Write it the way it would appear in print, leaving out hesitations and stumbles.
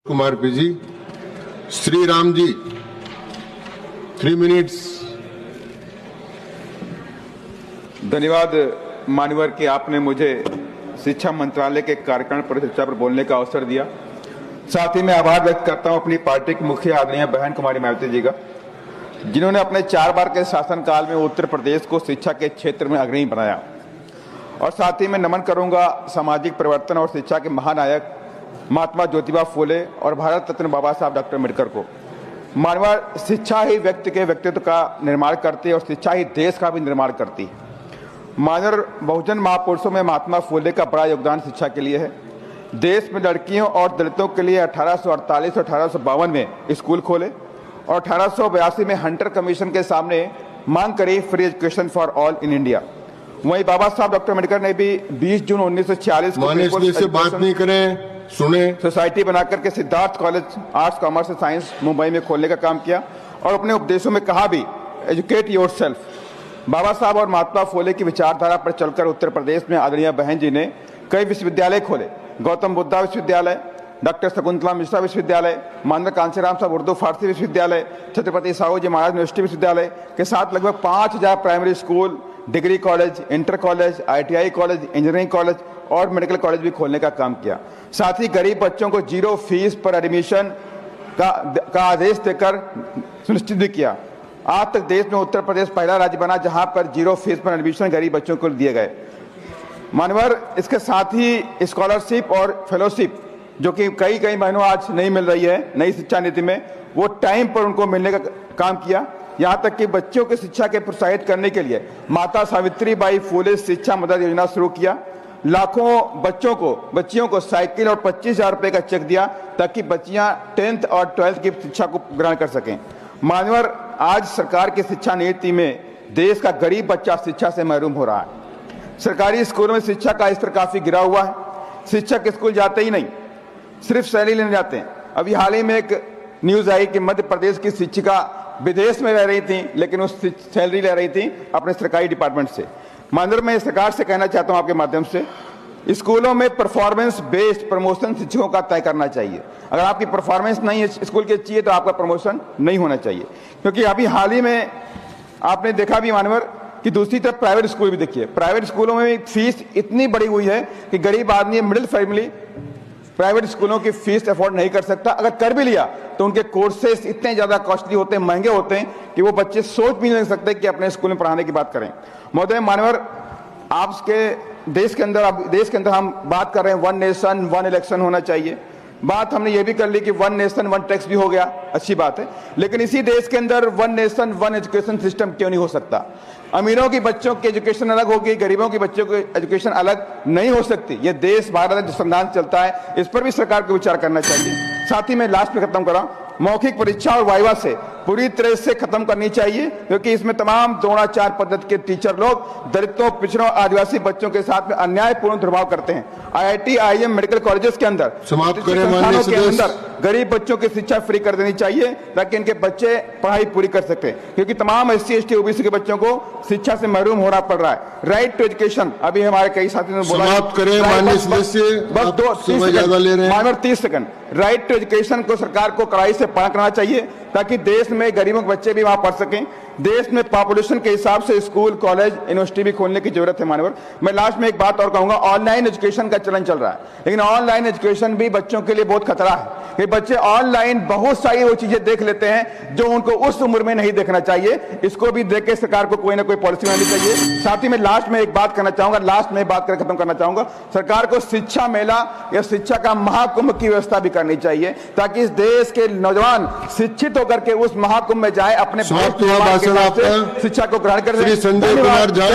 Kumar PG. Shri Ram ji 3 minutes. धन्यवाद मान्यवर कि आपने मुझे शिक्षा मंत्रालय के कार्यक्रम परिचर्चा पर बोलने का अवसर दिया। साथ ही मैं आभार व्यक्त करता हूं अपनी पार्टी की मुखिया आदरणीय बहन कुमारी मायावती जी का, जिन्होंने अपने 4 बार के शासनकाल में उत्तर प्रदेश को शिक्षा के क्षेत्र में अग्रणी बनाया। और साथ ही मैं नमन करूंगा सामाजिक परिवर्तन और शिक्षा के महानायक महात्मा ज्योतिबा फूले और भारत रत्न बाबा साहब डॉक्टर अम्बेडकर को। मानवर, शिक्षा ही व्यक्ति के व्यक्तित्व का निर्माण करती है और शिक्षा ही देश का भी निर्माण करती है। मानवर, बहुजन महापुरुषों में महात्मा फूले का बड़ा योगदान शिक्षा के लिए है। देश में लड़कियों और दलितों के लिए 1848 और 1852 में स्कूल खोले और 1882 में हंटर कमीशन के सामने मांग करी free education for all in India. वहीं बाबा साहब डॉक्टर अम्बेडकर ने भी 20 जून 1946 को से बात नहीं करें, सुने, सोसाइटी बनाकर के सिद्धार्थ कॉलेज आर्ट्स कॉमर्स और साइंस मुंबई में खोलने का काम किया और अपने उपदेशों में कहा भी, एजुकेट योरसेल्फ। बाबा साहब और महात्मा फूले की विचारधारा पर चलकर उत्तर प्रदेश में आदरणीय बहन जी ने कई विश्वविद्यालय खोले। गौतम बुद्धा विश्वविद्यालय, डॉक्टर शकुंतला मिश्रा विश्वविद्यालय, मानव कांशीराम साहब उर्दू फारसी विश्वविद्यालय, छत्रपति साहू जी महाराज यूनिवर्सिटी विश्वविद्यालय के साथ लगभग 5000 primary school, degree college, inter college, ITI college, engineering college और मेडिकल कॉलेज भी खोलने का काम किया। साथ ही गरीब बच्चों को 0 फीस पर एडमिशन का आदेश देकर सुनिश्चित भी किया। आज तक देश में उत्तर प्रदेश पहला राज्य बना जहां पर 0 फीस पर एडमिशन गरीब बच्चों को दिए गए। मानवर, इसके साथ ही स्कॉलरशिप और फेलोशिप जो कि कई महीनों आज नहीं मिल रही है नई शिक्षा नीति में, वो टाइम पर उनको मिलने का काम किया। यहाँ तक कि बच्चों की शिक्षा के प्रोत्साहित करने के लिए माता सावित्रीबाई फूले शिक्षा मदद योजना शुरू किया। लाखों बच्चियों को साइकिल और 25,000 रुपए का चेक दिया ताकि बच्चियां 10th और 12th की शिक्षा को ग्रहण कर सकें। मान्यवर, आज सरकार की शिक्षा नीति में देश का गरीब बच्चा शिक्षा से महरूम हो रहा है। सरकारी स्कूलों में शिक्षा का स्तर काफी गिरा हुआ है। शिक्षक स्कूल जाते ही नहीं, सिर्फ सैलरी लेने जाते हैं। अभी हाल ही में एक न्यूज आई कि मध्य प्रदेश की शिक्षिका विदेश में रह रही थी, लेकिन उस सैलरी ले रही थी अपने सरकारी डिपार्टमेंट से। माननीय, मैं सरकार से कहना चाहता हूं आपके माध्यम से, स्कूलों में परफॉर्मेंस बेस्ड प्रमोशन शिक्षकों का तय करना चाहिए। अगर आपकी परफॉर्मेंस नहीं है स्कूल के चाहिए तो आपका प्रमोशन नहीं होना चाहिए। क्योंकि अभी हाल ही में आपने देखा भी मानवर कि दूसरी तरफ प्राइवेट स्कूल भी देखिए, प्राइवेट स्कूलों में फीस इतनी बढ़ी हुई है कि गरीब आदमी, मिडिल फैमिली प्राइवेट स्कूलों की फीस अफोर्ड नहीं कर सकता। अगर कर भी लिया तो उनके कोर्सेस इतने ज्यादा कॉस्टली होते हैं, महंगे होते हैं कि वो बच्चे सोच भी नहीं सकते कि अपने स्कूल में पढ़ाने की बात करें। महोदय मानवर, आपके देश के अंदर हम बात कर रहे हैं 1 नेशन 1 इलेक्शन होना चाहिए। बात हमने ये भी कर ली कि 1 नेशन 1 टैक्स भी हो गया, अच्छी बात है, लेकिन इसी देश के अंदर 1 नेशन 1 एजुकेशन सिस्टम क्यों नहीं हो सकता? अमीरों की बच्चों की एजुकेशन अलग होगी, गरीबों की बच्चों की एजुकेशन अलग नहीं हो सकती। ये देश भारत जो संविधान चलता है, इस पर भी सरकार को विचार करना चाहिए। साथ ही मैं लास्ट में खत्म कर रहा हूं, मौखिक परीक्षा और वाइवा से पूरी तरह से खत्म करनी चाहिए, क्योंकि इसमें तमाम द्रोणाचार पद्धति के टीचर लोग दलितों, पिछड़ों, आदिवासी बच्चों के साथ में अन्यायपूर्ण दुर्भाव करते हैं। IIT, IIM, मेडिकल कॉलेजेस के अंदर गरीब बच्चों की शिक्षा फ्री कर देनी चाहिए ताकि इनके बच्चे पढ़ाई पूरी कर सके, क्योंकि तमाम SC, ST, OBC के बच्चों को शिक्षा से महरूम होना पड़ रहा है। राइट टू एजुकेशन, अभी हमारे कई साथियों ने बोला, बस 30 सेकंड। राइट टू एजुकेशन को सरकार को कड़ाई से पालन करना चाहिए ताकि देश में गरीबों के बच्चे भी वहां पढ़ सकें। देश में पॉपुलेशन के हिसाब से स्कूल, कॉलेज, यूनिवर्सिटी भी खोलने की जरूरत है। मानवर, मैं लास्ट में एक बात और कहूंगा, ऑनलाइन एजुकेशन का चलन चल रहा है, लेकिन ऑनलाइन एजुकेशन भी बच्चों के लिए बहुत खतरा है कि बच्चे ऑनलाइन बहुत सारी वो चीजें देख लेते हैं जो उनको उस उम्र में नहीं देखना चाहिए। इसको भी देख के सरकार को कोई ना कोई पॉलिसी बनानी चाहिए। साथ ही मैं लास्ट में एक बात करना चाहूंगा, खत्म करना चाहूंगा, सरकार को शिक्षा मेला या शिक्षा का महाकुंभ की व्यवस्था भी करनी चाहिए ताकि इस देश के नौजवान शिक्षित होकर के उस महाकुंभ में जाए, अपने शिक्षा को ग्रहण कर। संजय कुमार झा।